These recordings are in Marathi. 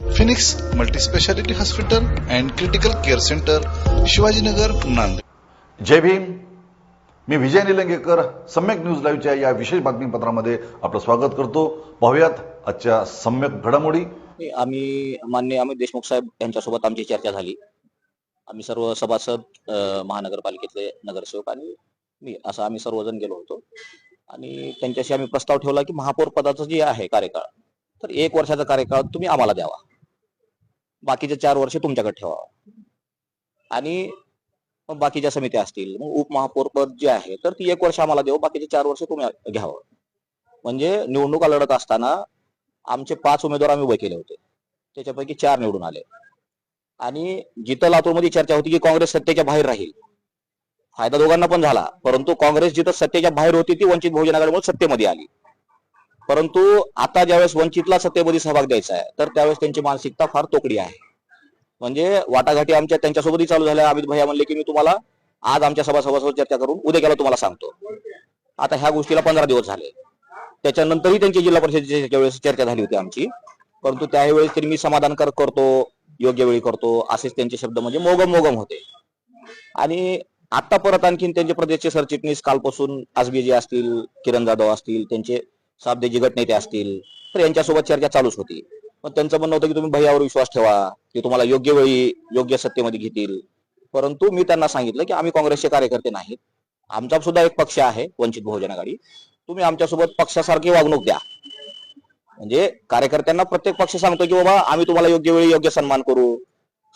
Phoenix multispeciality hospital and critical care centre, Shivajinagar, Nanded. जय भीम। मी विजय निलंगेकर सम्यक न्यूज लाईव्हच्या या विशेष बातमीपत्रामध्ये आपलं स्वागत करतो। पाहूयात आजच्या सम्यक घडामोडी। आम्ही माननीय अमित देशमुख साहेब यांच्यासोबत आमची चर्चा झाली। आम्ही सर्व सभासद, महानगरपालिकेतले नगरसेवक आणि मी असं आम्ही सर्वजण गेलो होतो आणि त्यांच्याशी आम्ही प्रस्ताव ठेवला की महापौर पदाचं जे आहे कार्यकाळ, तर 1 वर्षाचा कार्यकाळ तुम्ही आम्हाला द्यावा, बाकीचे 4 वर्ष तुमच्याकडे ठेवावा आणि मग बाकीच्या समित्या असतील, मग उपमहापौर पद जे आहे तर ती 1 वर्ष आम्हाला देऊ, बाकीचे 4 वर्ष तुम्ही घ्यावं। म्हणजे निवडणुका लढत असताना आमचे 5 उमेदवार आम्ही उभे केले होते, त्याच्यापैकी 4 निवडून आले आणि जिथं लातूरमध्ये चर्चा होती की काँग्रेस सत्तेच्या बाहेर राहील, फायदा दोघांना पण झाला, परंतु काँग्रेस जिथं सत्तेच्या बाहेर होती ती वंचित बहुजन आघाडीमुळे सत्तेमध्ये आली। परंतु आता ज्यावेळेस वंचितला सत्तेमध्ये सहभाग द्यायचा आहे तर त्यावेळेस त्यांची मानसिकता फार तोकडी आहे। म्हणजे वाटाघाटी आमच्या त्यांच्यासोबतही चालू झाल्या। अमित भैया म्हणले की मी तुम्हाला आज आमच्या सभासदांसोबत चर्चा करून उद्या केला तुम्हाला सांगतो। आता ह्या गोष्टीला 15 दिवस झाले। त्याच्यानंतरही त्यांची जिल्हा परिषदेच्या वेळेस चर्चा झाली होती आमची, परंतु त्यावेळेस तरी मी समाधानकारक करतो, योग्य वेळी करतो असेच त्यांचे शब्द म्हणजे मोगम मोगम होते। आणि आता परत आणखीन त्यांचे प्रदेशचे सरचिटणीस कालपासून आजबीजी असतील, किरण जाधव असतील, त्यांचे साबदेजी गटनेते असतील, तर यांच्यासोबत चर्चा चालूच होती। पण त्यांचं म्हणणं होतं की तुम्ही भैयावर विश्वास ठेवा, की तुम्हाला योग्य वेळी योग्य सत्तेमध्ये घेतील। परंतु मी त्यांना सांगितलं की आम्ही काँग्रेसचे कार्यकर्ते नाहीत, आमचा सुद्धा एक पक्ष आहे वंचित बहुजन आघाडी, तुम्ही आमच्यासोबत पक्षासारखी वागणूक द्या। म्हणजे कार्यकर्त्यांना प्रत्येक पक्ष सांगतो की बाबा आम्ही तुम्हाला योग्य वेळी योग्य सन्मान करू,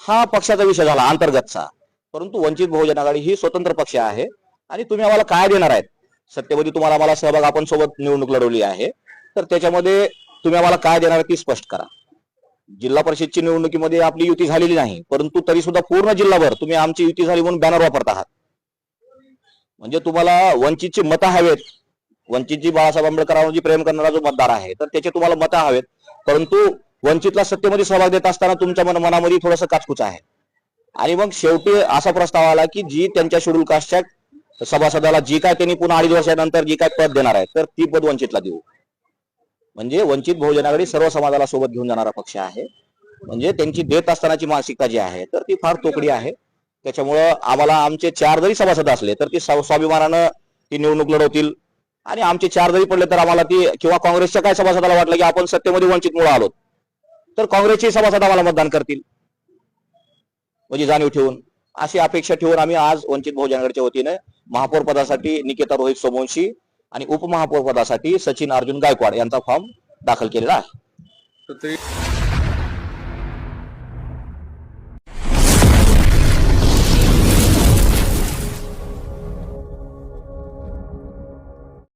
हा पक्षाचा विषय झाला अंतर्गतचा। परंतु वंचित बहुजन आघाडी ही स्वतंत्र पक्ष आहे आणि तुम्ही आम्हाला काय देणार आहेत सत्तेमध्ये, तुम्हाला आम्हाला सहभाग, आपण सोबत निवडणूक लढवली आहे, तर त्याच्यामध्ये तुम्ही आम्हाला काय देणार ती स्पष्ट करा। जिल्हा परिषदची निवडणुकीमध्ये आपली युती झालेली नाही, परंतु तरी सुद्धा पूर्ण जिल्हाभर तुम्ही आमची युती झाली म्हणून बॅनर वापरत आहात। म्हणजे तुम्हाला वंचितची मतं हवेत, वंचितची बाळासाहेब आंबेडकरांवरची प्रेम करणारा जो मतदार आहे तर त्याचे तुम्हाला मतं हवेत, परंतु वंचितला सत्तेमध्ये सहभाग देत असताना तुमच्या मनामध्ये थोडंसं काचकूच आहे। आणि मग शेवटी असा प्रस्ताव आला की जी त्यांच्या शेड्यूल कास्टच्या सभासदाला जी काय त्यांनी पुन्हा 2.5 वर्षानंतर जी काय पद देणार आहे तर ती पद वंचितला देऊ। म्हणजे वंचित बहुजन आघाडी सर्व समाजाला सोबत घेऊन जाणारा पक्ष आहे। म्हणजे त्यांची देत असतानाची मानसिकता जी आहे तर ती फार तोकडी आहे। त्याच्यामुळं आम्हाला आमचे 4 जरी सभासद असले तर ती स्वाभिमानानं ती निवडणूक लढवतील आणि आमचे 4 जरी पडले तर आम्हाला ती, किंवा काँग्रेसच्या काय सभासदाला वाटलं की आपण सत्तेमध्ये वंचितमुळे आलो तर काँग्रेसचे सभासद आम्हाला मतदान करतील, म्हणजे जाणीव ठेवून, अशी अपेक्षा ठेवून आम्ही आज वंचित बहुजन आघाडीच्या वतीने महापौर पदासाठी निकेता रोहित सोमवंशी आणि उपमहापौर पदासाठी सचिन अर्जुन गायकवाड यांचा फॉर्म दाखल केलेला आहे।